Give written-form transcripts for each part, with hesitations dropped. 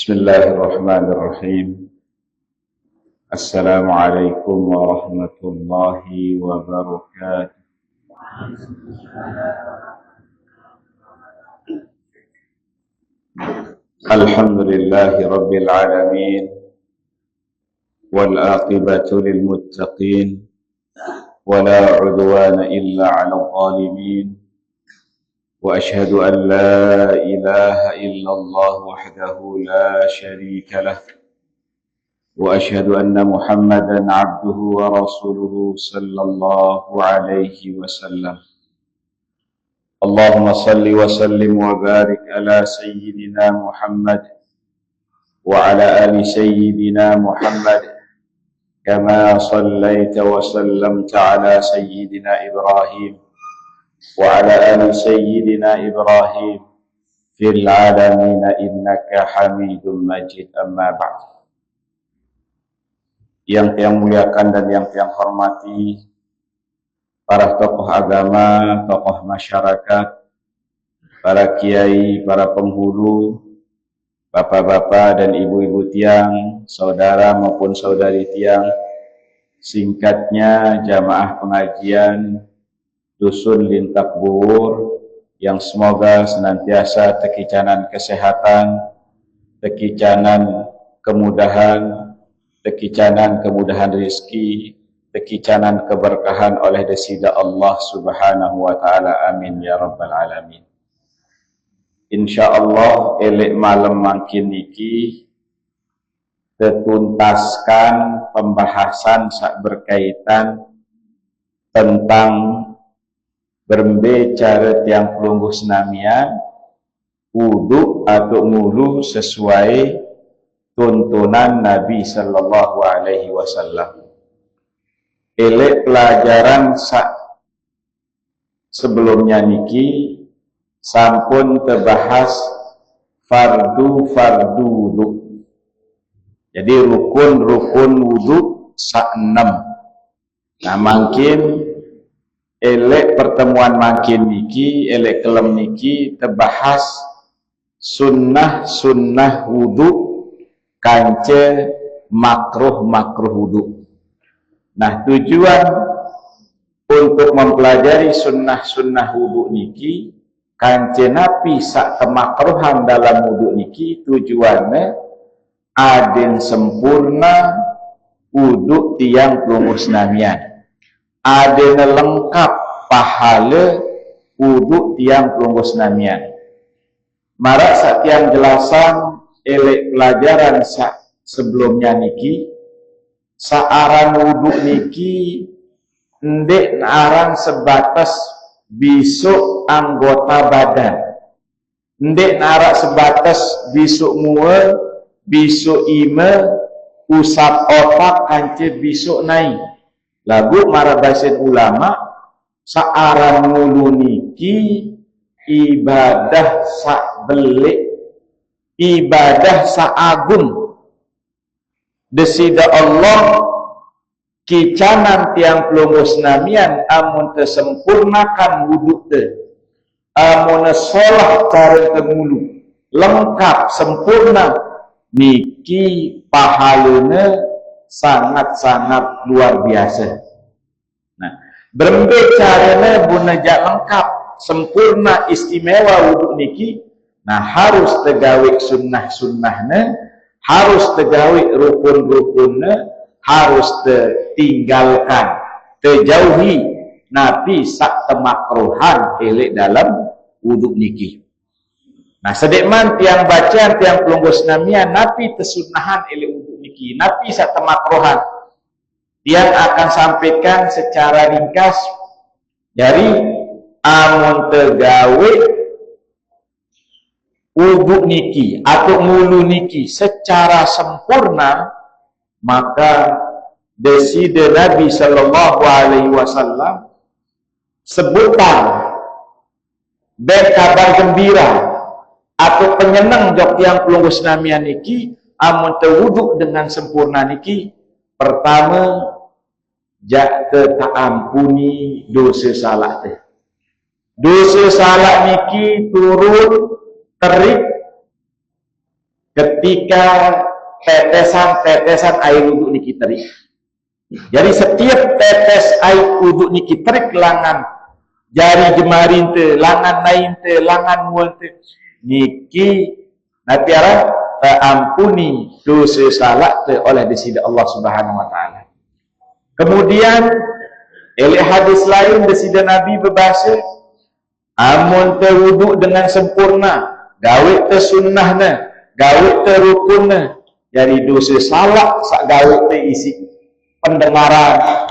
بسم الله الرحمن الرحيم. السلام عليكم ورحمة الله وبركاته. الحمد لله رب العالمين، والعاقبة للمتقين، ولا عدوان إلا على الظالمين، وأشهد أن لا إله إلا الله وحده لا شريك له، وأشهد أن محمدا عبده ورسوله صلى الله عليه وسلم. اللهم صل وسلم وبارك على سيدنا محمد وعلى آل سيدنا محمد كما صليت وسلمت على سيدنا إبراهيم وعلى آل سيدنا إبراهيم في العالمين إنك حميد مجيد. أما بعد. Yang muliakan dan yang hormati para tokoh agama, tokoh masyarakat, para kiai, para penghulu, bapak-bapak dan ibu-ibu tiang, saudara maupun saudari tiang, singkatnya jamaah pengajian Dusun Lintak Buwur, yang semoga senantiasa tekicanan kesehatan, tekicanan kemudahan, tekicanan kemudahan rezeki, tekicanan keberkahan oleh desida Allah Subhanahu wa taala. Amin ya rabbal alamin. Insyaallah elek malam makin niki tetuntaskan pembahasan sak berkaitan tentang berbicara tiang pelungguh senamian wudu atau ngulu sesuai tuntunan Nabi sallallahu alaihi wasallam. Elek pelajaran sebelumnya niki sampun terbahas fardu wudu. Jadi rukun wudu sak 6. Nah, makin elek pertemuan makin niki, elek kelem niki terbahas sunnah wudu kance makruh wudu. Nah, tujuan untuk mempelajari sunnah wudu niki kance napi sak kemakruhan dalam wudu niki, tujuannya aden sempurna wudu tiang pelungguh senamian, aden lengkap pahala wudu tiang pelungguh senamian. Marak sak tiang jelasan elek pelajaran sebelumnya niki, saaran wudu niki ndek aran sebatas bisuk anggota badan, ndek narak sebatas bisuk mual, bisuk ime, usap otak kance bisuk naik. Lagu mara bahasin ulama, saaran ngulu niki ibadah sak belik, ibadah saagung desida Allah kicanan tiang pelungguh senamian amun tersempurnakan wudu te, amun sholat cara temulu lengkap sempurna niki pahalanya sangat-sangat luar biasa. Nah, berbicaranya bunajak lengkap sempurna istimewa wudu niki, nah harus tegawi sunnah-sunnahnya, harus tegawi rukun-rukunnya, harus tinggalkan, terjauhi napi sak kemakruhan elek dalam wudu niki. Nah, sedekman tiang bacaan tiang pelungguh senamian napi tesunnahan elek wudu niki, napi sak kemakruhan. Tiang akan sampaikan secara ringkas dari amun tegawe wudu niki atau ngulu niki secara sempurna, maka deside Nabi sallallahu alaihi wasallam sebutan kabar gembira atau penyenang jok yang pelungguh senamian niki amun terwuduk dengan sempurna niki, pertama jak tak ampuni dosa salah teh. Dosa salah niki turun terik ketika tetesan-tetesan air wuduk niki terik. Jadi setiap tetes air wuduk niki terik langan jari jemari te, langan lain te, langan mual te, niki napiara ampuni dosa salah te oleh disida Allah Subhanahu wa taala. Kemudian oleh hadis lain disida Nabi berbahasa amun te wuduk dengan sempurna, gawe te sunnahna, gawe te rukunna, jadi dosa salah sak gawe te isi pendengaran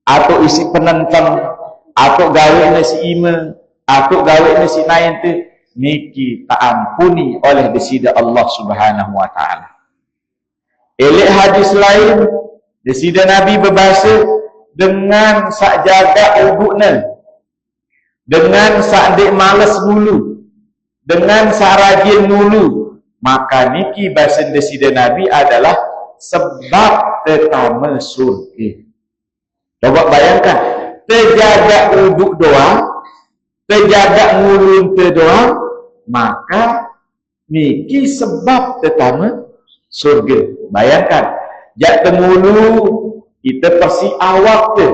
atau isi penentang atau gawe nasi ima atau gawe nasi nain tu niki tak ampuni oleh disida Allah Subhanahu wa taala. Elek hadis lain disida Nabi berbahasa dengan sak jaga wudukna, dengan sak dek malas mulu, dengan sak rajin mulu, maka niki bahasa disida Nabi adalah sebab pertama surga. Coba bayangkan, terjaga wuduk doang, terjaga ngulun te doang, maka niki sebab pertama surga. Bayangkan, jak temulu kita persi awak te,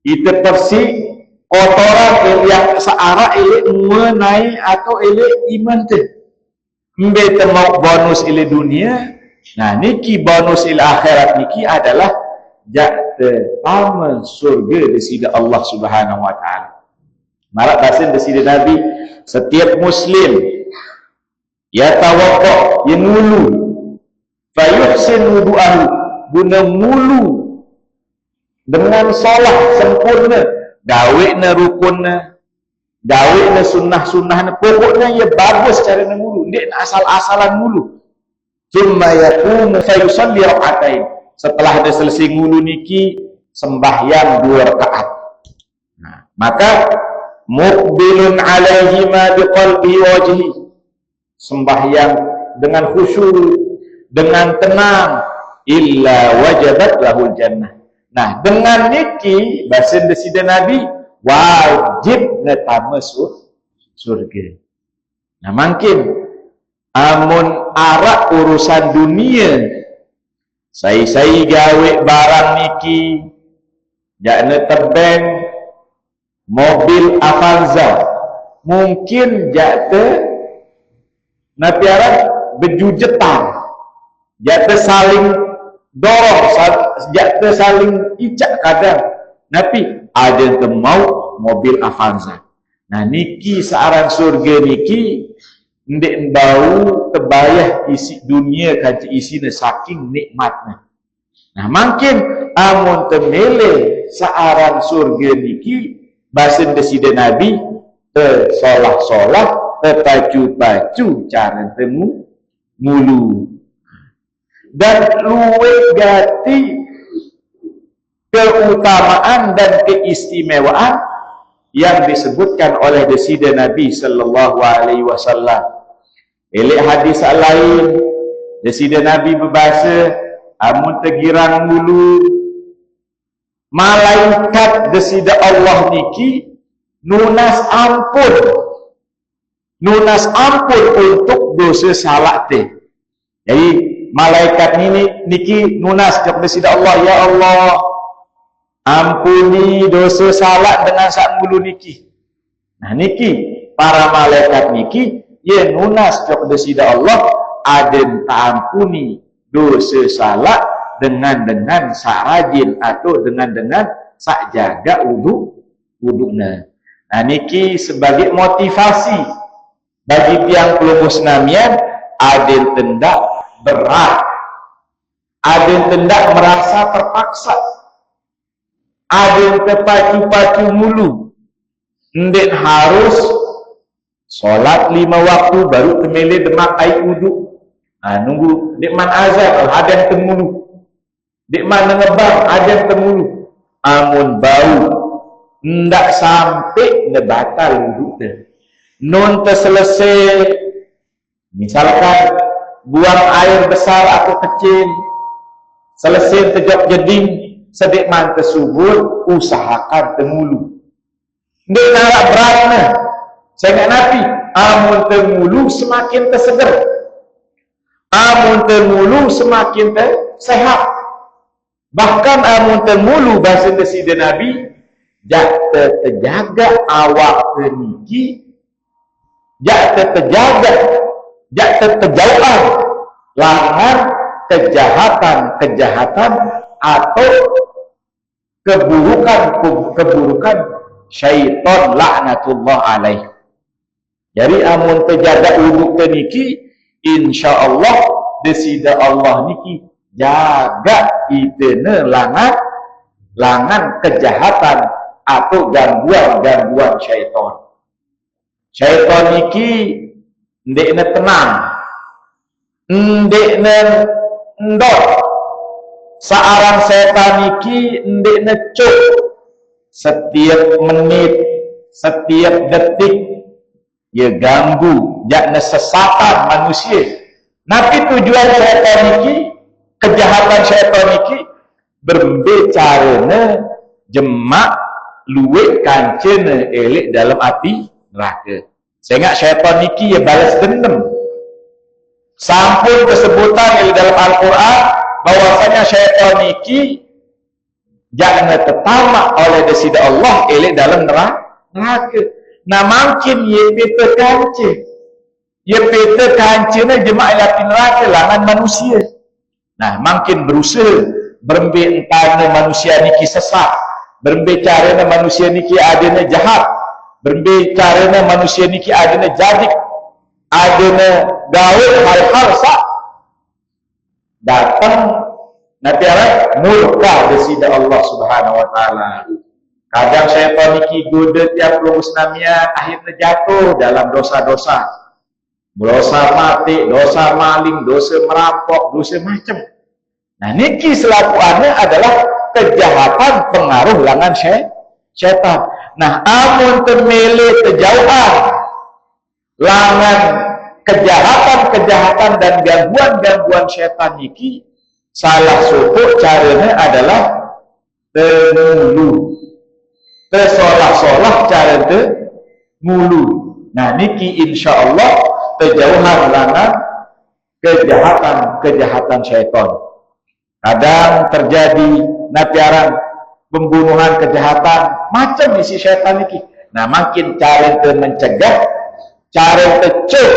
kita persi kotoran yang searah elek menai atau elek iman te. Mbe temau bonus elek dunia. Nah niki bonus il akhirat niki adalah jak pertama surga disida Allah Subhanahu wa taala. Marak basin disida Nabi, setiap muslim ya tawaddu yangulu fayuhsin wudu'ahu, guna mulu dengan salat sempurna, gawe na rukunna, gawe na sunnah-sunnahna, pokoknya ya bagus cara mulu, ndak asal-asalan mulu. Thumma yaqumu fayusalli rak'atain. Setelah dia selesai ngulu niki sembahyang 2 rakaat. Nah, maka muqbilun alaihima biqalbi wajhi, sembahyang dengan khusyuk, dengan tenang, illa wajabat lahul jannah. Nah, dengan niki bahasa desida Nabi wajib ngetama surga. Nah, mungkin amun arak urusan dunia, saya gawe barang niki, jakna tebeng mobil Avanza, mungkin jakte napiara bejujetan, jakte saling dorong, jakte saling icak kadang, napi ada yang mau mobil Avanza. Nah niki searang surga niki ndek bau tebayah isi dunia kaji isi saking nikmatnya. Nah makin amun temele searang surga niki bahasa desida Nabi solah-solah pacu-pacu cara temu mulu dan luwe gati keutamaan dan keistimewaan yang disebutkan oleh desida Nabi sallallahu alaihi wasallam. Elek hadis lain desida Nabi berbahasa amun tegirang mulu malaikat desida Allah niki nunas ampun untuk dosa salah teh. Jadi malaikat niki nunas jok desida Allah, ya Allah ampuni dosa salah dengan sak mulu niki. Nah niki para malaikat niki ye nunas jok desida Allah aden ampuni dosa salah dengan sak rajin atau dengan sak jaga wudukna. Nah niki sebagai motivasi bagi tiang pelunggus namian aden tendak berat, aden tendak merasa terpaksa, aden terpacu-pacu mulu, ndek harus sholat 5 waktu baru temele demak air wuduk. Nah, nunggu dek man azan ada yang temulu, dek man ngebang ada yang temulu, amun bau ndak sampai ngebatal wuduk. Non terselesai, misalkan buang air besar atau kecil, selesai terjok jeding, sedek man tersubur, usahakan temulu. Ndek narak beratnya, saya nggak napi, amun temulu semakin terseger. Amun termulu semakin sehat. Bahkan amun termulu bahasa Sida Nabi, jak terjaga awak teniki, jak terjauhan langan kejahatan atau keburukan syaitan laknatullah alaih. Jadi amun terjaga uduk teniki, insyaallah desida Allah niki jaga itene langan kejahatan atau gangguan syaitan. Syaitan niki ndekne tenang, ndekne ndot. Seorang setan niki ndekne cuk. Setiap menit, setiap detik ia ganggu, jakna sesatan manusia. Tapi tujuan syaitan niki, kejahatan syaitan niki berbicaranya jemak luwek kancena elek dalam api neraka. Sehingga syaitan niki ia balas dendam. Sampun kesebutan elek dalam Al-Quran bahwasanya syaitan niki jangan tertamak oleh desida Allah elek dalam neraka. Nah makin ye peta kancing, ye peta kancingnya jemaah api neraka langan manusia. Nah makin berusaha berembe entahnya manusia niki sesat, berembe caranya manusia niki adanya jahat, berembe caranya manusia niki adanya jadik, adanya gawe hal-hal sak datang nanti arah murka desida Allah Subhanahu wa taala. Kadang syaitan niki goda tiap lumus namanya akhirnya jatuh dalam dosa-dosa. Dosa mati, dosa maling, dosa merampok, dosa macam. Nah niki selakuannya adalah kejahatan pengaruh langan syaitan. Nah amun temele kejauhan langan kejahatan dan gangguan syaitan niki, salah satu caranya adalah temulu. Tersolah-solah cara mulu. Nah niki insyaallah terjauhan langan kejahatan syaitan. Kadang terjadi napiaran pembunuhan kejahatan macam isi syaitan niki. Nah makin cara mencegah, cara cek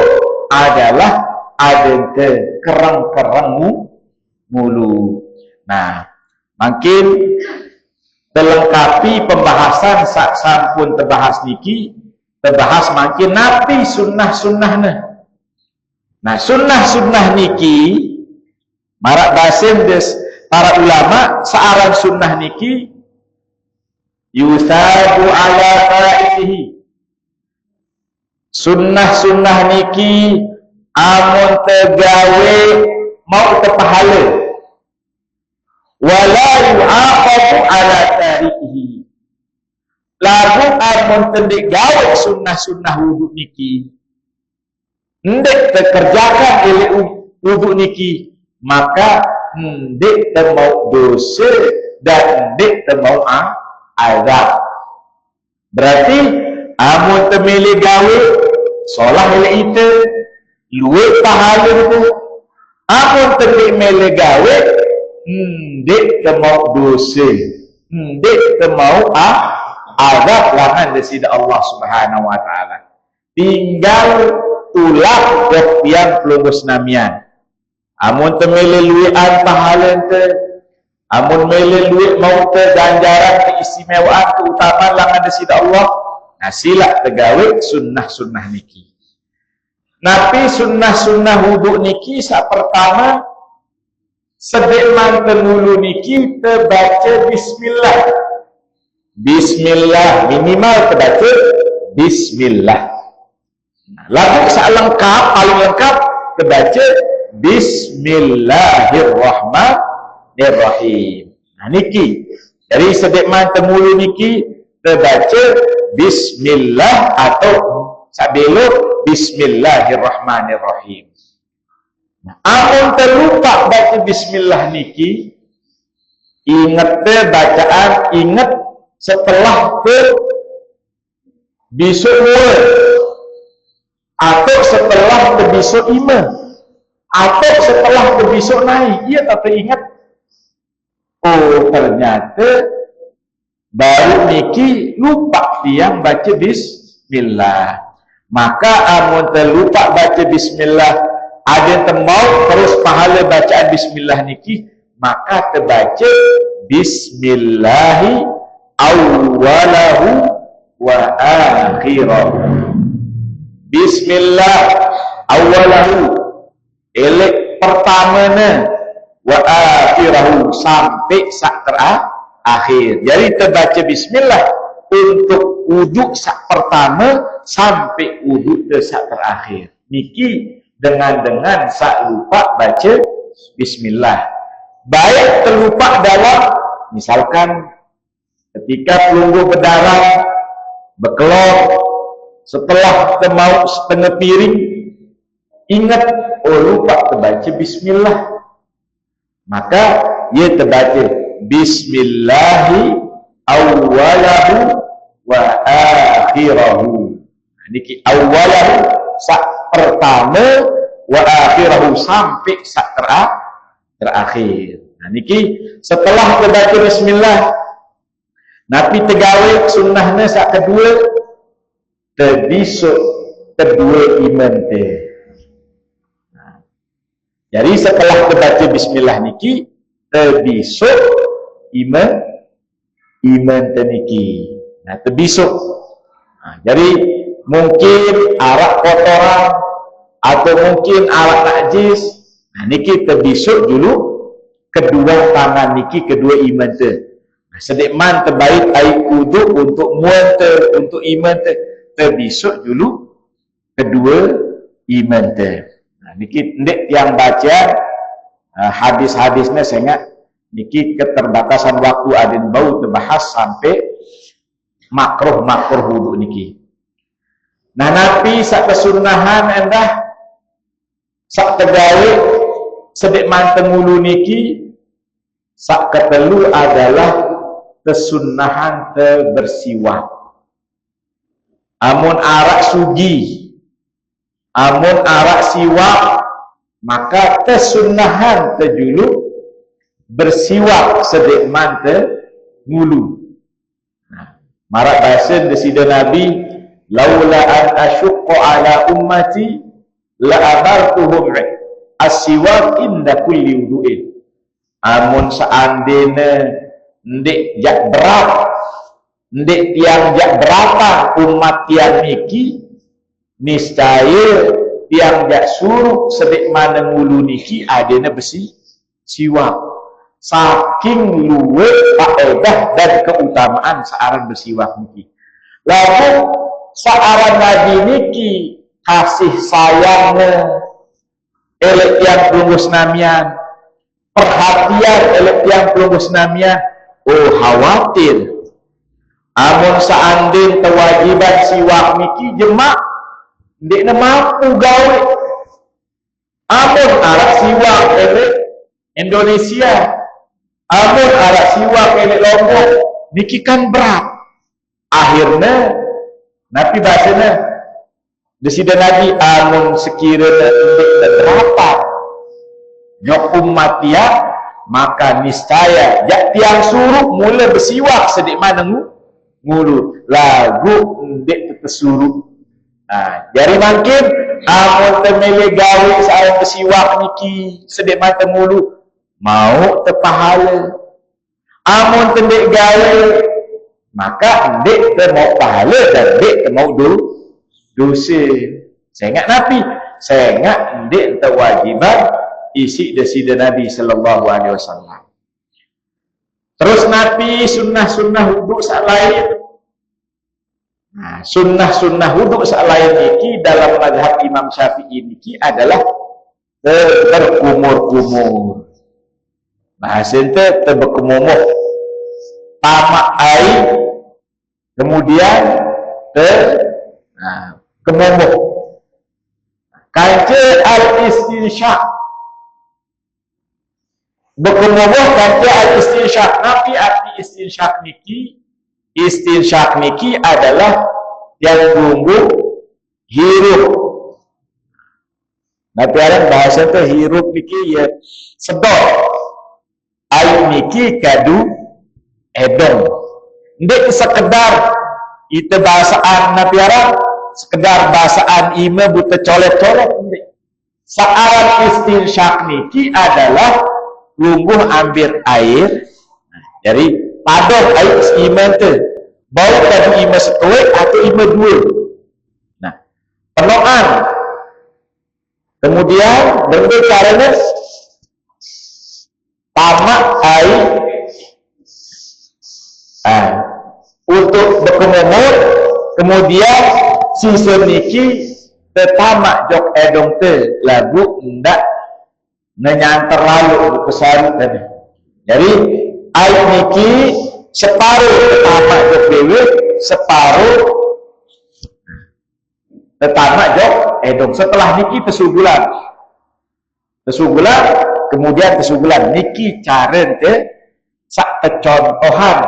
adalah ada kerang mulu. Nah makin terlengkapi pembahasan sak sampun terbahas niki, terbahas makin napi sunnah-sunnahnya. Nah sunnah-sunnah niki marak basim des para ulama searan sunnah niki yusabu ala fa'ilihi. Sunnah-sunnah niki amun tegawe mau terpahala, wala yu'aqabu ala tarikihi. Lagu amun tendik gawe sunnah-sunnah wuduk niki, ndek terkerjakan oleh wuduk niki, maka ndek termau dosa dan ndek termau azab. Berarti amun temili gawe solah oleh itu luwe pahala itu. Amun tendik mele gawe ndek termau dosa, ndek termau azab langan desida Allah Subhanahu wa taala. Tinggal tulah yang pelubus namian. Amun temele luian pahala ente, amun mele luit mau te ganjaran keistimewaan keutamaan langan desida Allah, nah sila tegawe sunnah-sunnah niki. Nabi sunnah-sunnah wuduk niki sak pertama sedekman temulu niki terbaca bismillah. Bismillah minimal terbaca bismillah. Lagu sak lengkap, paling lengkap terbaca bismillahirrahmanirrahim. Nah niki dari sedekman temulu niki terbaca bismillah atau sabelo bismillahirrahmanirrahim. Amun terlupa baca bismillah niki, ingat bacaan, ingat setelah besok atau setelah besok ima, atau setelah terbisuk naik, ia tak teringat, oh ternyata baru niki lupa tiang baca bismillah. Maka amun terlupa baca bismillah, ada yang temau terus pahala bacaan bismillah niki, maka terbaca bismillahi awwalahu wa akhirahu. Bismillah awalahu, elek pertamanya, wa akhirahu, sampai sak terakhir. Jadi terbaca bismillah untuk wuduk sak pertama sampai wuduk sak terakhir. Niki dengan sak lupa baca bismillah. Baik terlupa dalam, misalkan ketika pelunggu berdarah, berkelor, setelah termau setengah piring, ingat, oh lupa terbaca bismillah, maka ia terbaca bismillahi awwalahu wa akhirahu. Niki awwalahu sak pertama, wa akhirahu sampai sak terakhir. Nah, niki setelah terbaca bismillah, Nabi tegawe sunnahnya sak kedua, terbisuk kedua iman teh. Nah, jadi setelah terbaca bismillah niki, terbisuk iman teh niki. Nah, terbisuk. Nah, jadi mungkin arak kotoran atau mungkin arak najis. Nah, niki terbisuk dulu kedua tangan niki, kedua iman teh. Nah, sedekman terbaik air wudu untuk muat untuk iman teh, terbisuk dulu kedua iman teh. Nah, niki ndek yang baca hadis-hadisnya sangat niki keterbatasan waktu adin bau terbahas sampai makruh wudu niki. Nah, Nabi sak kesunahan endah sak tegawe sedekman tengulu niki, sak ketelu adalah kesunahan bersiwak. Amun arak sugi, amun arak siwak, maka kesunahan terjulu bersiwak sedekman mulu. Nah, marak bahasa desida Nabi, laula an asyqa ala ummati la amartuhum as-siwak inda kulli wudu'in. Amun seandainya ndek jak berat, ndek tiang jak berapa umat tiang niki, niscaya tiang jak suruh sedek mana ngulu niki adanya besi siwak. Saking luwe faedah dan keutamaan searan bersiwak niki. Lalu searan Nabi niki kasih sayangnya elek tiang pelunggus namian, perhatian elek tiang pelunggus namian. Oh khawatir amun seandainya kewajiban siwak niki jemak ndek mampu gawe. Amun arak siwak elek Indonesia, amun arak siwak elek Lombok niki kan berat. Akhirnya Nabi bahasanya desida Nabi, amun sekiranya ndek berapa nyok umat dia, maka niscaya jak tiang suruh mula bersiwak sedik mana ngulu lagu ndek tersuruh. Nah, jadi mungkin amun temele gawe saat bersiwak niki sedik mana ngulu mau terpahala. Amun tendek gawe maka ndek termau pahala dan ndek termau dosa. Saya ingat Nabi, saya ingat ndek terwajiban isi desida Nabi sallallahu alaihi wasallam. Terus Nabi sunnah wuduk sak lain. Nah, sunnah wuduk sak lain niki dalam mazhab Imam Syafi'i niki adalah berkumur-kumur. Bahasa ente berkumur, tamak air, kemudian kemumuh. Kaca al-istinsyaq, berkumumuh kaca al-istinsyaq. Nabi arti istinsyaq niki adalah yang tunggu hirup. Tapi ada bahasa tu hirup niki ya sedot. Air niki kadu edong. Ndek sekedar itu bahasaan Nabi Arab, sekedar bahasaan ima buta colek-colek. Saaran istinsyak niki adalah lungguh ambil air. Jadi padoh air ima tu. Bau kadu ima setuik atau ima dua. Nah, penuhan. Kemudian benda caranya tamak air untuk berkumumur. Kemudian sisa niki tetamak jok edong te lagu ndak nenyantar lalu pesan tadi. Jadi air niki separuh tetamak jok dewe, separuh tetamak jok edong. Setelah niki tesugulan, kemudian tesugulan niki caren te sak kecontohan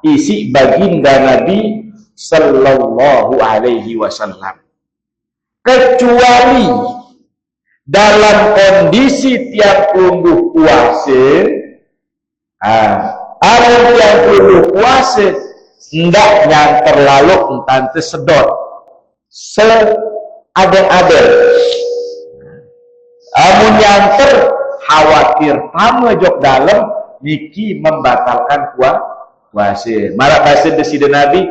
isi baginda Nabi sallallahu alaihi wasallam. Kecuali dalam kondisi tiap ungguh puasa, alam tiap ungguh puasa hendak yang terlalu entan tersedot seadeng-adeng. Amun yang terkhawatir tamu jok dalam niki membatalkan puasa. Malah bahasa desida Nabi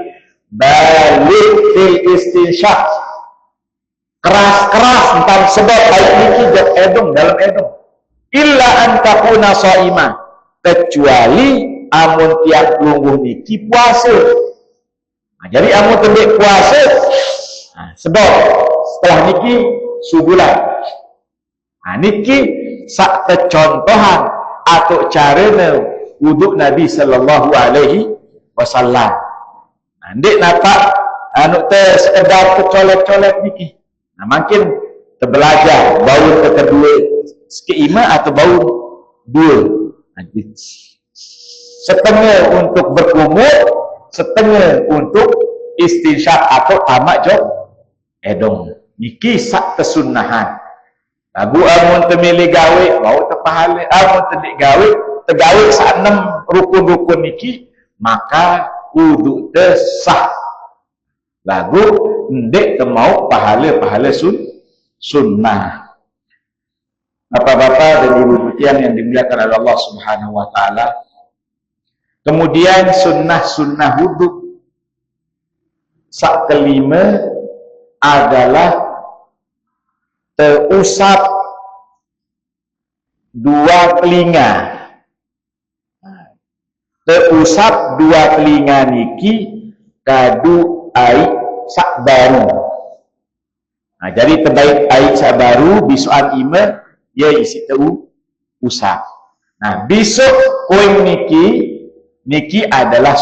balik fil istinsyak, keras-keras tentang sebab air niki jok edong dalam edong. Illa antakuna shaimah, kecuali amun tiap lungguh niki puasa. Jadi amun tendek puasa, sebab setelah niki subulan. Niki sak kecontohan atau caranya wuduk Nabi sallallahu alaihi wasallam. Ndik nampak anu teh sekedar kecolek-colek niki. Makin terbelajar bau kedua sekeima atau bau dua. Setengah untuk berkumur, setengah untuk istinsyak atau tamak jok edong. Niki sak kesunahan. Lagu amun temili gawe mau terpahala, amun tedik gawe tegawe sak 6 rukun-rukun niki, maka wudu teh sah. Lagu ndek mau pahala-pahala sunnah. Bapak-bapak dan ibu-ibu yang dimuliakan oleh Allah Subhanahu wa taala. Kemudian sunnah-sunnah wudu sak kelima adalah terusap dua telinga. Terusap dua telinga niki kadu air sak baru. Jadi terbaik air sak baru bisuan ima dia isi usap. Besok koin niki adalah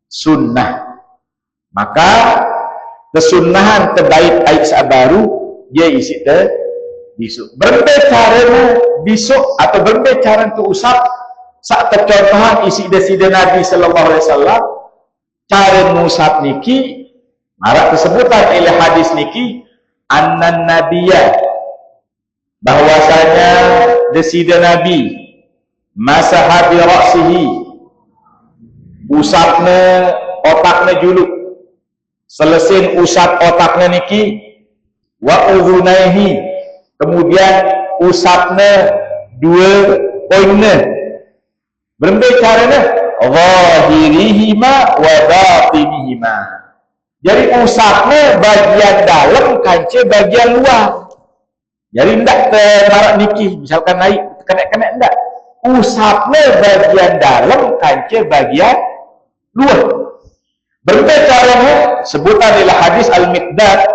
sunnah. Maka kesunnahan terbaik air sak baru dia isi besok. Berbicara besok atau berbicara tu usap sak kecontohan isi desida Nabi sallallahu alaihi wasallam cara musab niki marak kesebutan oleh hadis niki annan nabiyya, bahwasanya desida Nabi masaha bi ra'sihi, usapna otakna juluk, selesin usap otakna niki wa udhunaihi, kemudian usapna dua poinna. Berbicara zahirihima wa batinihima. Jadi usapna bagian dalam kance bagian luar. Jadi ndak marak niki misalkan naik kena ndak. Usapna bagian dalam kance bagian luar. Berbicara sebutan adalah hadis al-Miqdad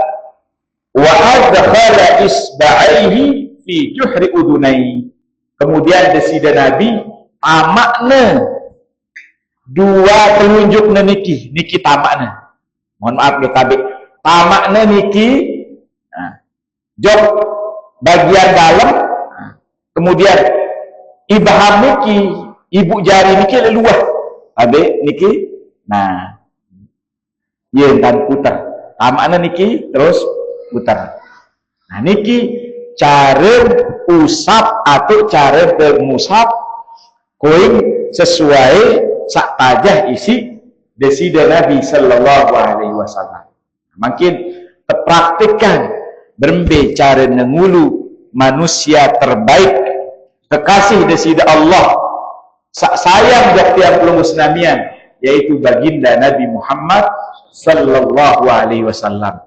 wa adkhala isba'aihi fi juhri udunai. Kemudian desida Nabi tamakna dua telunjukna niki tamakna. Mohon maaf ya tabik. Tamakna niki jok bagian dalam. Kemudian ibham niki, ibu jari niki luah. Habis niki yen dan putar. Tamakna niki terus putar. Niki cara usap atau cara bermusap koin sesuai sak tajah isi desida Nabi sallallahu alaihi wasallam. Makin terpraktikkan berembe cara ngulu manusia terbaik kekasih desida Allah sak sayang jak tiang pelunggus namian, yaitu baginda Nabi Muhammad sallallahu alaihi wasallam.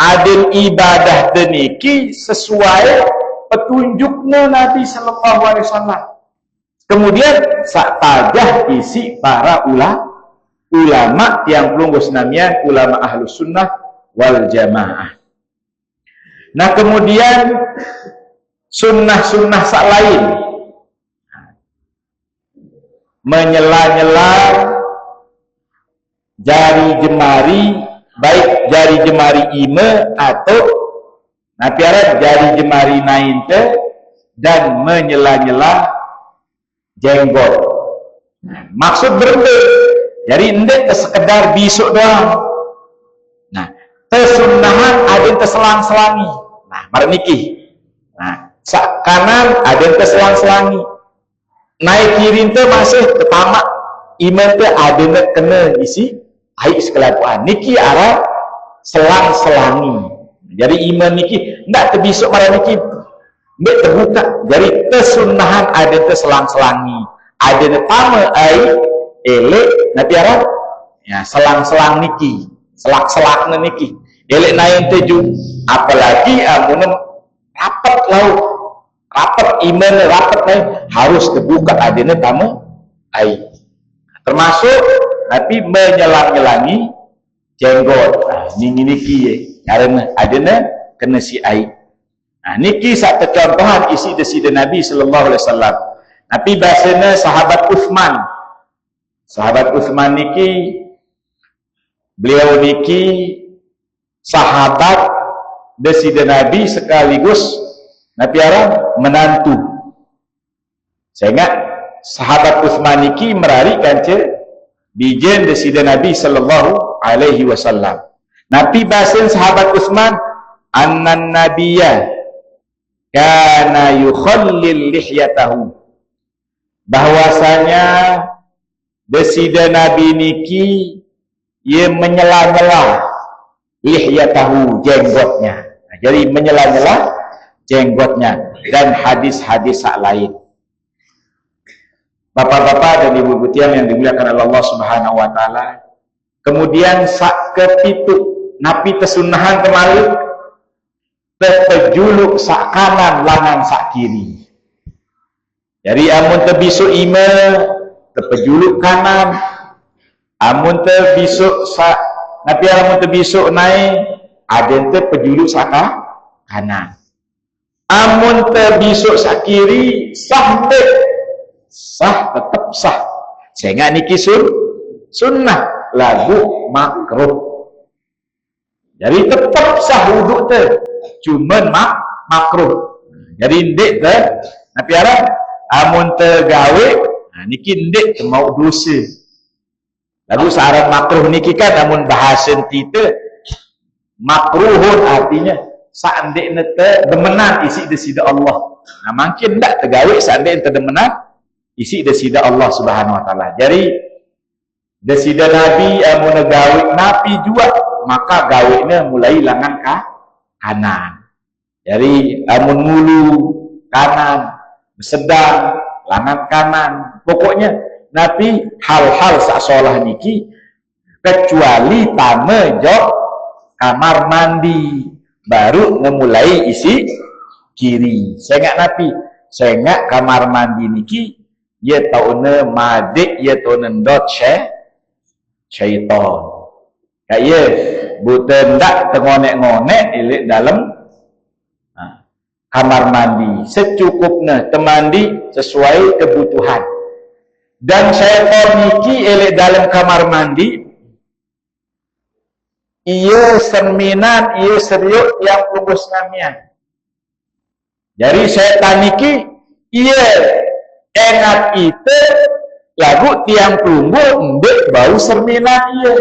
Adil ibadah deniki sesuai petunjuknya Nabi sallallahu alaihi wasallam. Kemudian sak tajah isi para ulama yang pelunggus namian ulama ahlus sunnah wal jamaah. Nah kemudian sunnah-sunnah sak lain, menyela-nyela jari jemari, baik jari jemari ime atau napiara jari jemari nainte, dan menyela-nyela jenggot. Maksud berbeda. Jadi endek sekedar bisuk doang. Nah, tesunnahan ada yang terselang-selangi. Nah, marniki. Nah, sak kanan ada yang terselang-selangi. Naik kiri itu masih pertama iman itu ada yang kena isi air sekelapuan. Niki arah selang-selangi. Jadi iman niki tidak terbisuk marah niki. Tidak terbuka. Jadi tesunnahan ada yang terselang-selangi. Ada yang pertama air elek nanti arah ya, selang-selang niki. Selak-selak niki. Elek naik tujuh. Apalagi amun rapat laut. Rapat iman rapat naik harus terbuka adanya tamu air. Termasuk tapi menyelang-nyelangi jenggot. Nah, niki ya. Karena adanya kena si air. Nah, niki sak contohan isi desida Nabi sallallahu alaihi wasallam. Tapi bahasanya sahabat Utsman. Sahabat Utsman niki beliau niki sahabat desida Nabi sekaligus Nabi Arab menantu. Sehingga sahabat Utsman niki merari kanca bijen desida Nabi sallallahu alaihi wasallam. Nabi bahasan sahabat Utsman annan nabiyya kana yukhallil lihyatahu, bahwasanya desida Nabi niki ia menyela-nyela lihyatahu jenggotnya. Nah, jadi menyela-nyela jenggotnya, dan hadis-hadis lain. Bapak-bapak dan ibu-ibu tiang yang dimuliakan oleh Allah Subhanahu wa taala. Kemudian sak kepitu napi tesunahan kemarin terpejuluk sak kanan langan sak kiri. Jadi amun terbisuk ime terpejuluk kanan, amun terbisuk sak napi amun terbisuk naik ada terpejuluk sak kanan. Amun terbisuk sak kiri sah dek, sah tetap sah. Sehingga niki sunnah lagu makruh. Jadi tetap sah wuduk tu, cuman makruh. Jadi ndek tu, napi arah amun tergawe, nah, niki ndek mau dosa. Lalu syarat makruh niki kan amun bahasa kita makruhun artinya saandek nete demenan isi desida Allah. Nah, mungkin ndak tergawe saandek nete demenan isi desida Allah Subhanahu wa taala. Jadi desida Nabi amun gawe napi juga maka gawenya mulai langan kanan. Jadi amun mulu kanan, sedang langan kanan. Pokoknya napi hal-hal sasolah niki kecuali tame jok kamar mandi baru memulai isi kiri. Sehingga napi, sehingga kamar mandi niki ye taune madik ye taune ndot syaitan. Kaya buta ndak tengonek-ngonek ilik dalam kamar mandi secukupnya, temandi sesuai kebutuhan. Dan syaitan niki ilik dalam kamar mandi iya serminan, iya seriuk yang pelunggus ngamian. Jadi syaitan niki iya enak itu lagu tiang pelunggu ndek bau serminan iya.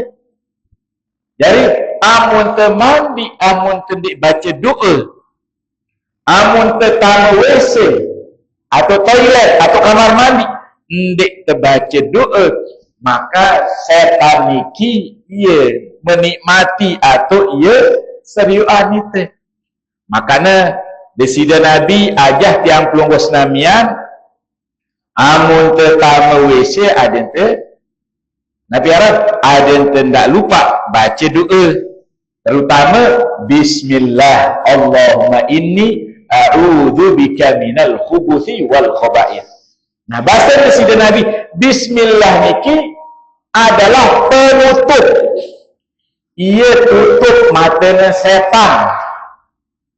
Jadi amun temandi, amun tendik baca doa, Amun tetama WC atau toilet atau kamar mandi ndik terbaca doa, maka setan niki ia menikmati atau ia seriuan itu. Makanya desida Nabi ajah tiang pelunggu senamian amun tetama WC ada te Nabi Arab ada te ndak lupa baca doa, terutama bismillah Allahumma inni a'udzu bika minal khubuthi wal khaba'ith. Nah, bahasa desida Nabi bismillah niki adalah penutup. Ia tutup matanya setan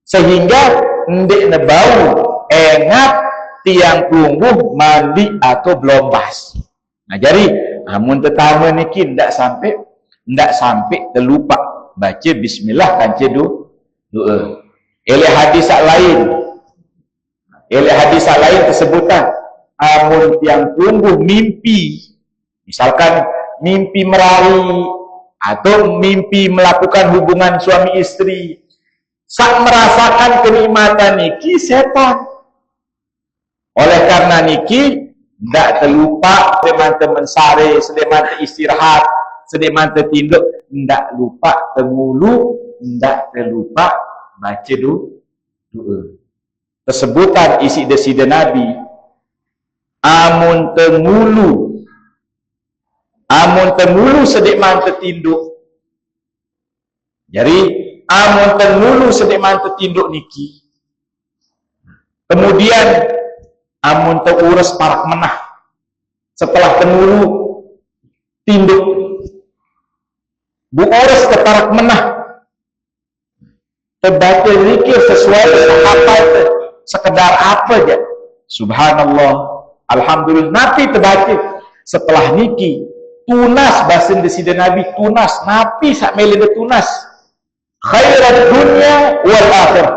sehingga ndik nebau engat tiang pelungguh mandi atau belombas. Nah, jadi amun tetama niki ndak sampai terlupa baca bismillah kanca doa. Oleh hadis lain tersebutan amun tiang pelungguh mimpi, misalkan mimpi merari atau mimpi melakukan hubungan suami istri, sak merasakan kenikmatan niki setan. Oleh karena niki ndak terlupa teman-teman sare, sedeman istirahat, sedeman tertinduk, ndak lupa temulu, ndak terlupa baca doa. Tersebutan isi desida Nabi amun temulu sedeman tertinduk. Jadi amun temulu sedeman tertinduk niki, kemudian amun terurus parak menah setelah temulu tinduk bu urus ke parak menah terbaca zikir sesuai apa sekedar apa aja, subhanallah, alhamdulillah, napi terbaca. Setelah niki tunas bahasa desida Nabi, tunas napi sak mele tunas khairat dunia wal akhirah,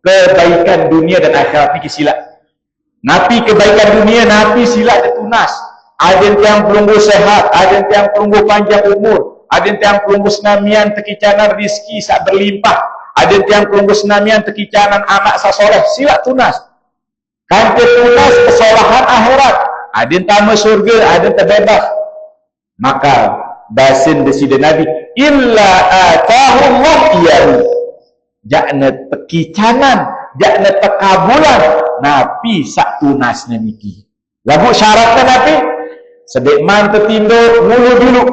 kebaikan dunia dan akhirat niki sila. Napi kebaikan dunia, napi sila ditunas. Ada yang pelunggu sehat, ada yang pelunggu panjang umur, ada yang pelunggu senamian tekicanan rizki sak berlimpah, ada yang pelunggu senamian tekicanan anak sasoleh, sila tunas. Kanti tunas kesolahan akhirat, ada yang tamu surga, ada yang terbebas. Maka basin desida Nabi illa atahullah iyahu, jakna tekicanan, jakna tekabulan napi sak tunasnya niki. Lagu syaratnya napi sedekman tertinduk mulu dulu.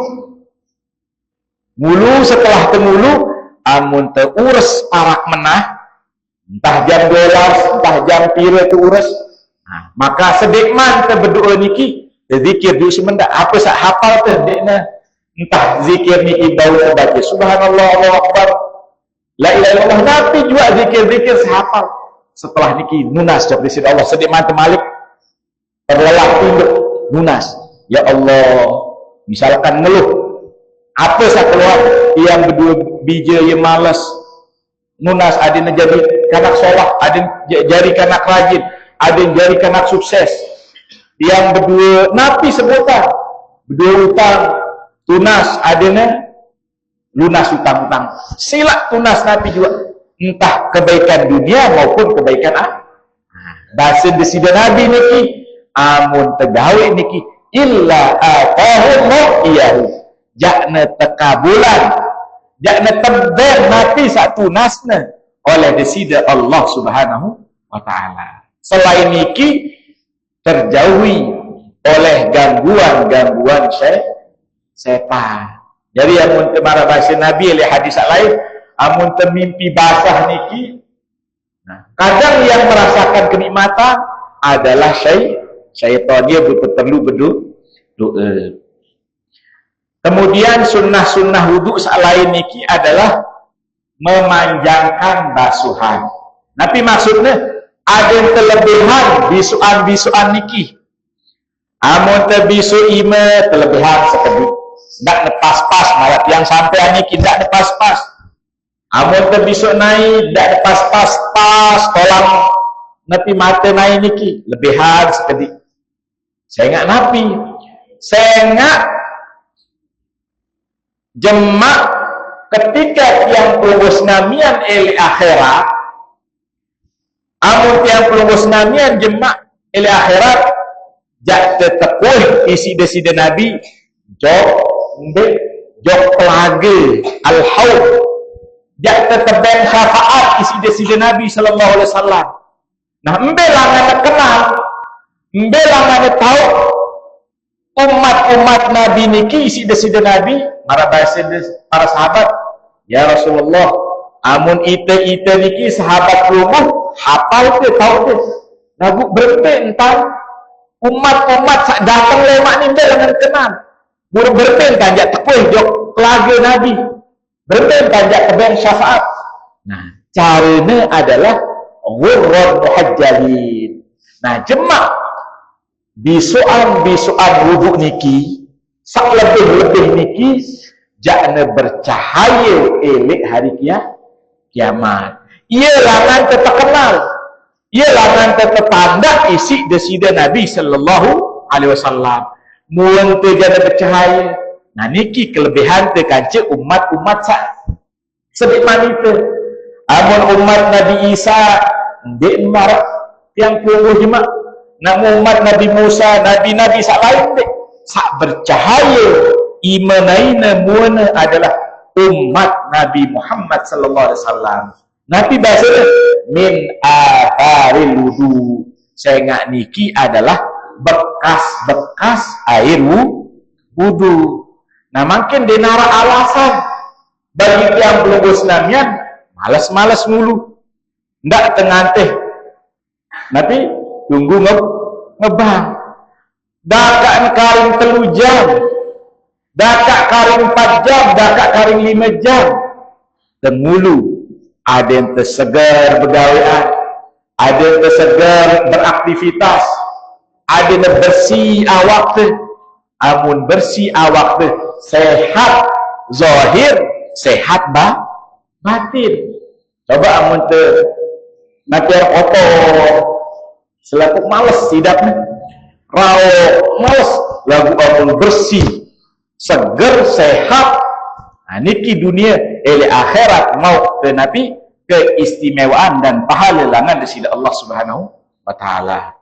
Mulu setelah temulu amun terurus parak menah, entah jam 12, entah jam pira terurus. Nah, maka sedekman terberdoa niki, zikir dulu semendak apa sak hafal teh dekna. Entah zikir niki bau terbaca subhanallah, Allahu akbar, la ilaha illallah, napi juga zikir-zikir sehafal. Setelah niki munas jawab disini Allah sedekman temalik terlelah tinduk munas. Ya Allah, misalkan ngeluh apa sak keluar yang berdua bija yang malas munas, ada yang jadi kanak solah, ada yang jadi kanak rajin, ada yang jadi kanak sukses, yang berdua napi sebutan berdua utang tunas, ada yang lunas utang-utang, sila tunas napi juga, entah kebaikan dunia maupun kebaikan bahasa desida Nabi niki amun tegawe niki illa atahullah iyahu, jakna tekabulan, jakna tebel napi sak tunasna oleh desida Allah subhanahu wa ta'ala. Selain niki terjauhi oleh gangguan-gangguan setan. Jadi amun temara bahasa Nabi oleh hadis lain amun temimpi basah niki, nah, kadang yang merasakan kenikmatan adalah syaitan, dia perlu berdoa. Kemudian sunnah-sunnah wudhu selain niki adalah memanjangkan basuhan. Tapi maksudnya ada yang kelebihan bisuan-bisuan niki. Amun terbisu ima kelebihan sekedip, ndak lepas-pas malah yang sampai niki ndak lepas-pas. Amun terbisu naik ndak lepas-pas pas kolam napi mata naik niki lebihan sekedip. Saya ingat napi, saya ingat jemak ketika yang pelubus namian eli akhirat Amun tiang pelunggu senamian jemak ili akhirat jak tetekuh isi desida Nabi jok pelage al-haud jak teteben syafaat isi desida Nabi sallallahu alaihi wasallam. Nah, embelangan kenal, embelangan tahu umat-umat Nabi niki isi desida Nabi, para sahabat, ya Rasulullah, amun ite niki sahabat rumah hafal ke tahu ke. Lagu berpen tentang umat-umat sak datang lemak ni embelangan kenal. Berpen kanjak tekuih jok pelage Nabi. Berpen kanjak teben syafaat. Nah, caranya adalah ghurran muhajjalin. Nah, jemak bisuan wuduk niki sak lebih niki jakna bercahaya elek hari kiamat. Ia langan terkenal, ia langan tertanda isi desida Nabi sallallahu alaihi wasallam. Mun teu jana bercahaya. Nah, niki kelebihan teu kance umat-umat sak sediman itu. Amun umat Nabi Isa ndek marak yang puluh jemak. Namun umat Nabi Musa, nabi-nabi sak lain dek sak bercahaya imanaina muana adalah umat Nabi Muhammad sallallahu alaihi wasallam. Nabi bahasa min atharil wudu. Saya ingat niki adalah bekas-bekas air wudu. Nah, makin dinara alasan bagi yang belum senamian malas-malas mulu. Ndak tenganteh. Nanti tunggu ngebang. Dakak karing 3 jam. Dakak karing 4 jam, dakak karing 5 jam. Temulu ada yang tersegar bergawean, ada yang tersegar beraktivitas, ada yang bersih awak tu. Amun bersih awak tu sehat zahir, sehat batin. Coba amun tu nanti kotor selaku males sidapnya rawok males lagu amun bersih seger sehat. Nah, niki dunia ele akhirat mau ke Nabi keistimewaan dan pahala langan dari Allah Subhanahu wa taala.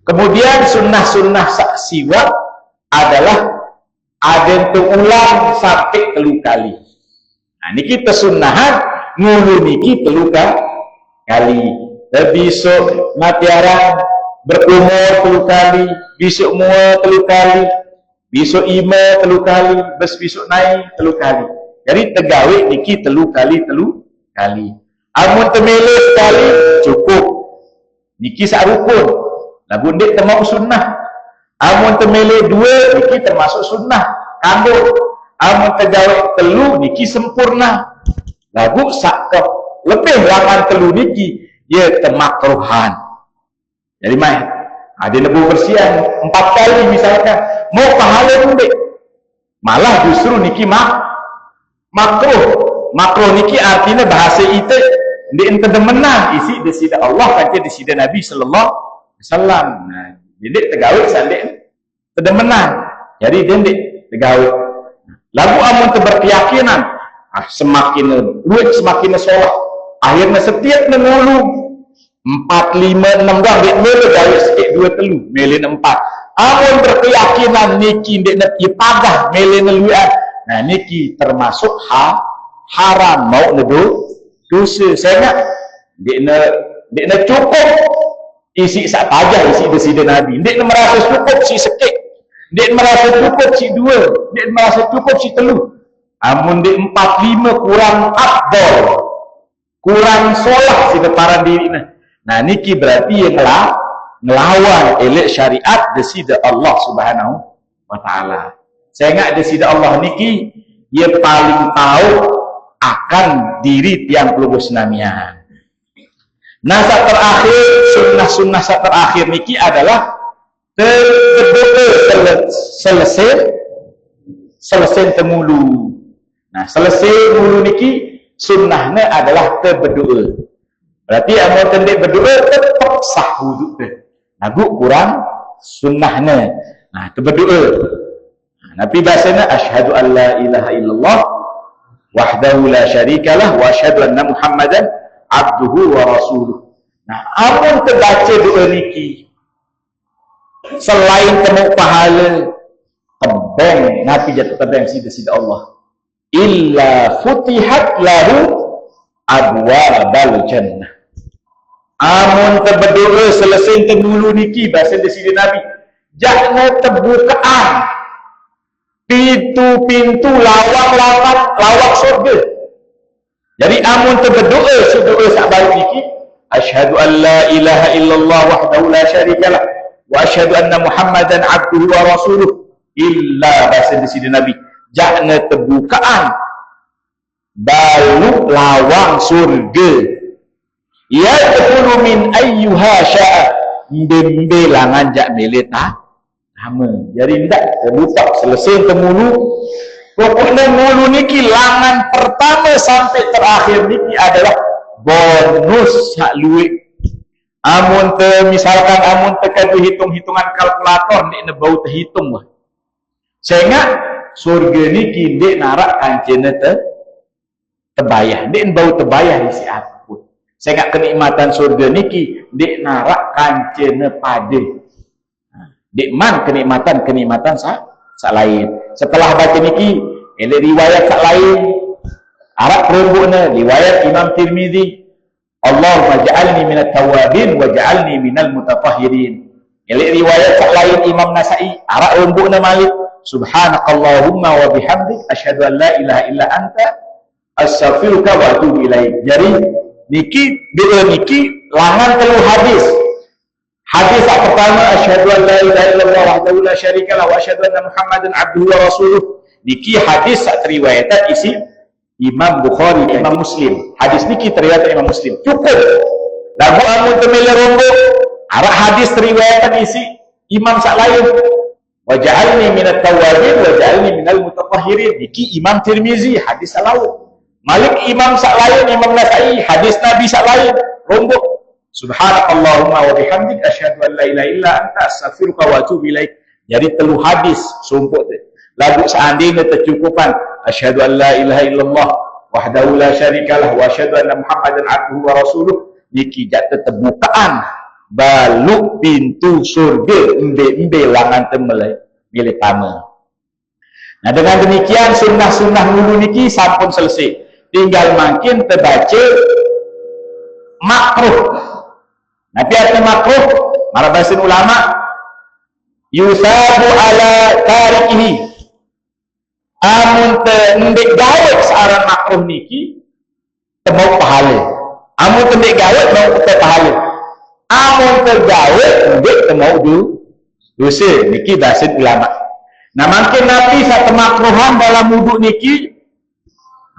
Kemudian sunnah-sunnah siwak adalah ada ulang sampai 3 kali. Nah, niki tersunnahan ngulu niki 3 kali. Besok matiaran berumur 3 kali, besok mua 3 kali, besok ima 3 kali, besok naik 3 kali. Jadi tegawe niki 3 kali. Amun temele sekali cukup. Niki sak rukun. Lagu ndik termasuk sunnah. Amun temele 2 niki termasuk sunnah. Kandung. Amun tegawe 3 niki sempurna. Lagu sak lebih lawan 3 niki ya temakruhan. Jadi mai ada nebu bersihan 4 kali misalkan mau pahala ndik. Malah justru niki makruh niki artinya bahasa itu ndik ente demenah isi desida Allah kata desida Nabi sallallahu alaihi wasallam. Nah, ndik tegawe sandek tedemenan. Jadi ndik tegawe. Lagu amun berkeyakinan semakin duit semakin soleh. Akhirnya setiap menulu 4, 5, 6 dah dek mele gawe sikit 2, 3 mele 4. Amun berkeyakinan niki ndik net ibadah mele neluan. Nah, niki termasuk haram mau nedo dosa. Saya ingat ndik nak cukup isi sak pajah isi desida Nabi. Ndik merasa cukup si sikit. Ndik merasa cukup si 2, ndik merasa cukup si 3. Amun ndik 4, 5 kurang afdal. Kurang solah si deparan diri nah. Nah, niki berarti yang ngelawan elek syariat desida Allah Subhanahu wa taala. Saya ingat desida Allah niki dia paling tahu akan diri tiang pelubus namian. Nah, saat terakhir sunnah saat terakhir niki adalah selesai temulu. Nah, selesai mulu niki sunnahnya adalah berdoa. Berarti amun tendik berdoa tetap sah wuduk teh. Nagu kurang sunnahnya. Nah, berdoa. Nabi bahasanya asyhadu an la ilaha illallah wahdahu la syarikalah wa asyhadu anna Muhammadan abduhu wa rasuluh. Nah, amun terbaca doa niki selain temu pahala tebeng Nabi jatuh tebeng sida-sida Allah illa futihat lahu abwabal jannah. Amun terberdoa selesai temulu niki bahasa sida Nabi jangan terbukaan pintu-pintu lawak surga. Jadi amun terberdoa sedoa sahabat niki asyhadu an la ilaha illallah wahdahu la syarikalah wa asyhadu anna muhammadan abduhu wa rasuluh illa bahasa sida Nabi jangan terbukaan balu lawang surga ya yadkhulu min ayyuha sya'a bilangan jak meleta sama. Jadi tidak terbuka selesai temulu pokoknya mulu niki langan pertama sampai terakhir niki adalah bonus sak luik. Amun misalkan amun tekan hitung-hitungan kalkulator nek bau terhitung lah. Sehingga surga niki ndek narak kancene terbayah, ndek bau terbayah isi apapun. Sehingga kenikmatan surga niki ndek narak kancene pade. Ndek man kenikmatan sak lain. Setelah baca niki ele riwayat sak lain Arab perumbukna riwayat Imam Tirmizi Allahumma ja'alni minat tawabin wa ja'alni minal mutatahhirin. Ele riwayat sak lain Imam Nasai Arab perumbukna Malik subhanakallahumma wa bihamdik asyhadu an la ilaha illa anta astaghfiruka wa atubu ilaik. Jadi niki doa niki langan telu hadis. Hadis yang pertama asyhadu an la ilaha illallah wahdahu la syarikalah wa asyhadu anna muhammadan abduhu wa rasuluh. Niki hadis sak riwayatan isi Imam Bukhari, Imam Muslim. Hadis niki riwayat Imam Muslim. Cukup. Lagu amun temele rombo arah hadis riwayatan isi imam sak lain. Wa ja'alni minat tawabin wa ja'alni minal mutatahhirin. Niki Imam Tirmizi hadis sak lain. Malik imam sak lain, Imam Nasai hadis Nabi sak lain. Rombo subhanakallahumma wa bihamdik asyhadu an la ilaha illa anta astaghfiruka wa atubu ilaik. Jadi telu hadis sumpuk tu. Lagu seandainya tercukupan asyhadu an la ilaha illallah wahdahu la syarikalah wa asyhadu anna muhammadan abduhu wa rasuluh niki jak terbukaan balu pintu surga embe langan temelai milik tama. Nah dengan demikian sunnah-sunnah dulu niki sampun selesai. Tinggal makin terbaca makruh. Nabi arti makruh marah bahasa ulama yusabu ala tarikihi. Amun tendek gawat searang makruh niki temau pahala. Amun tendek gawat mau pahala. Amun tergawat tendek temau dosa niki bahasa ulama. Nah makin Nabi satu makruhan dalam wuduk niki.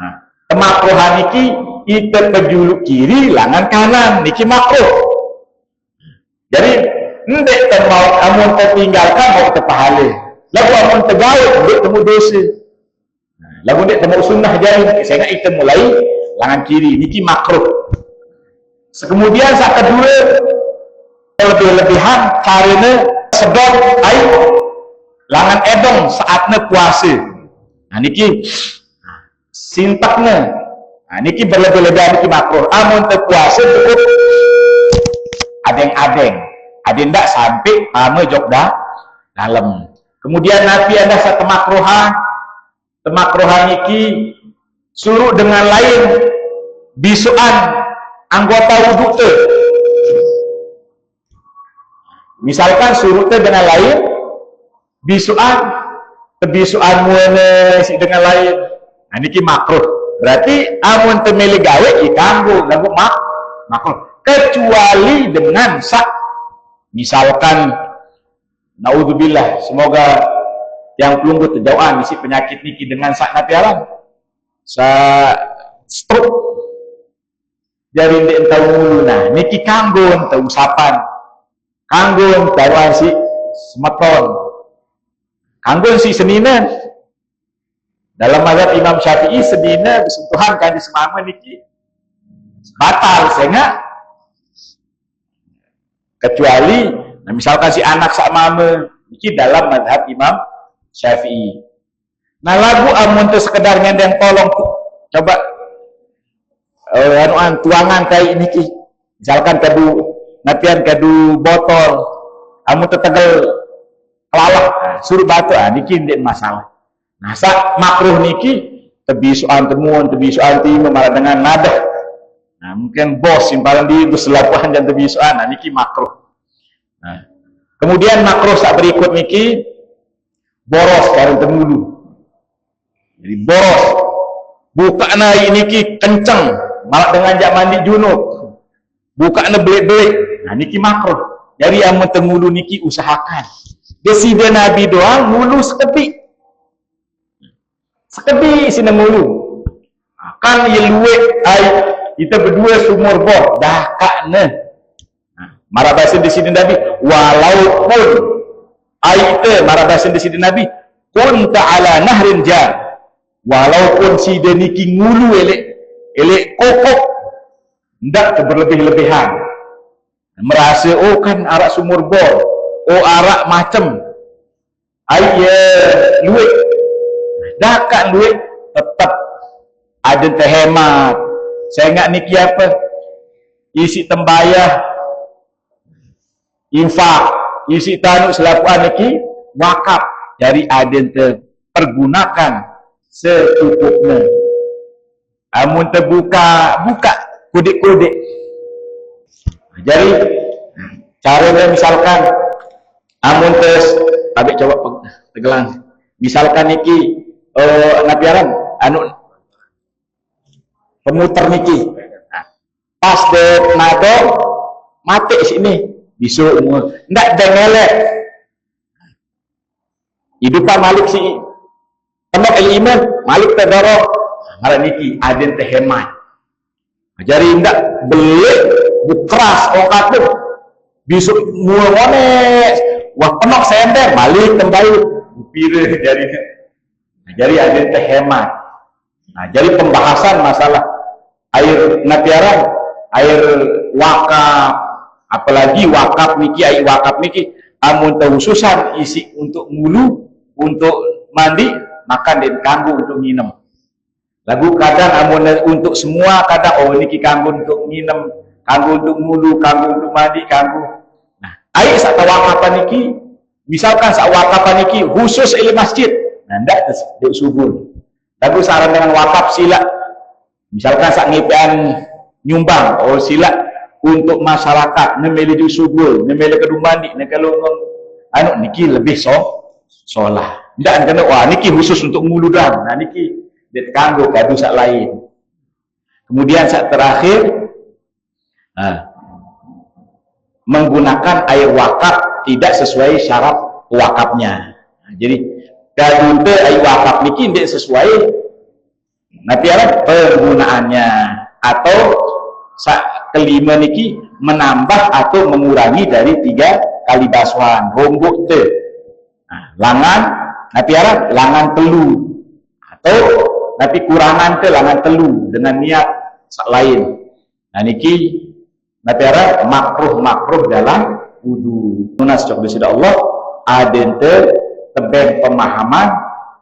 Nah, kemakruhan niki kita penjuluk kiri langan kanan niki makruh. Jadi ndek temau amun tertinggalkan mau terpahala. Lagu amun tergawat ndek temu dosa. Lagu ndek temu sunnah jadi saya nak kita mulai langan kiri niki makruh. Kemudian saat kedua lebih-lebihan karena sebab air langan edong saatnya puasa. Nah niki sintaknya. Nah niki berlebih-lebihan niki makruh. Amun terpuasa cukup adeng-adeng. Adeng ndak sampai pame jok dah dalam. Kemudian Nabi ada satu makruhan niki suruh dengan lain bisuan anggota wudhu tu. Misalkan suruh tu dengan lain bisuan muene si dengan lain. Nah niki makruh. Berarti amun temeli gawe ikanggu lagu makruh. Kecuali dengan sak misalkan naudzubillah semoga yang pelunggu terjauhan isi penyakit niki dengan sak napiaran sa stroke jadi ndek tahu mulu. Nah niki kanggo tahu usapan kanggo tahu si semeton kanggo si seninan dalam mazhab Imam Syafi'i sedina bersentuhan kan di semama niki batal sehingga kecuali nah misalkan si anak sak mama niki dalam mazhab Imam Syafi'i. Nah lagu amun tu sekedar nyandang tolong coba tuangan kayak niki Misalkan kadu napian kadu botol, kamu tetegel kelawak, suruh batu, niki ndak masalah. Nah, sak makruh niki tebisuan temuan, tebisuan timu malah dengan nadah. Nah, mungkin bos yang paling di selapuan dan tebisuan, niki makruh. Nah, kemudian makruh sak berikut niki boros karo temulu. Jadi boros, buka nai niki kenceng, malah dengan jak mandi junub, buka na belik-belik. Nah, niki makruh. Jadi yang temulu niki usahakan. Desida Nabi doang mulu seketik. Sekedi sini mulu. Kan ye luwe ai kita berdua sumur bor dah kakne. Marah bahasa di sini Nabi walaupun ai itu marah bahasa di sini Nabi kun ta'ala nahrin jar. Walaupun si deniki ngulu elek kokok ndak berlebih-lebihan. Merasa oh kan arak sumur bor, oh arak macem. Ai ye luwe dah kan duit tetap ada terhemat. Saya ingat niki apa? Isi tembayah, infak, isi tanu selapuan niki wakaf. Jadi ada terpergunakan secukupnya. Amun terbuka kudik-kudik. Jadi caranya misalkan amun tapi coba tegelang. Misalkan niki nabiaran anu pemuter niki pas de nado mati sini bisu ndak dengelek hidupan malik si temak iman malik terdorong ngara niki aden teh hemat jadi ndak beli bukras okat tuh bisu muone wah penok sender malik tembayu pire jadi ada teh hemat. Nah, jadi pembahasan masalah air napiaran, air wakaf, apalagi wakaf niki, air wakaf niki, amun khususan isi untuk mulu, untuk mandi, makan dan kanggo untuk minum. Lagu kadang amun untuk semua, kadang oh niki kanggo untuk minum, kanggo untuk mulu, kanggo untuk mandi, kanggo. Nah, air sak wakapan niki, misalkan sak wakapan niki khusus ilmu masjid. Nah, ndak dek subur. Tapi saran dengan wakaf sila. Misalkan sak ngipian nyumbang, oh sila untuk masyarakat nemeli di subur, nemeli kedung mandi, nek kalau anu niki lebih solah. Ndak kena wah niki khusus untuk ngulu dah. Nah niki det kanggo kadu sak lain. Kemudian sak terakhir menggunakan air wakaf tidak sesuai syarat wakafnya. Nah, jadi kadun teh air wakaf niki tidak sesuai napiaran penggunaannya atau kelima niki menambah atau mengurangi dari 3 kali basuhan rombok teh langan napiaran langan telu atau tapi kurangan teh langan telu dengan niat lain. Nah niki napiaran makruh dalam wudu. Nunas cok disida Allah adente tebeng pemahaman,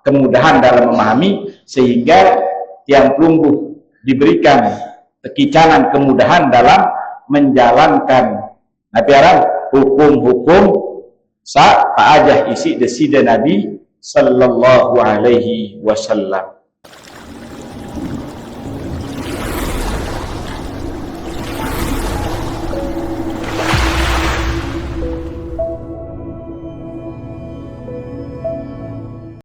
kemudahan dalam memahami sehingga tiang pelungguh diberikan kekicanan kemudahan dalam menjalankan nabiaran hukum-hukum sa ajah isi desida Nabi sallallahu alaihi wasallam.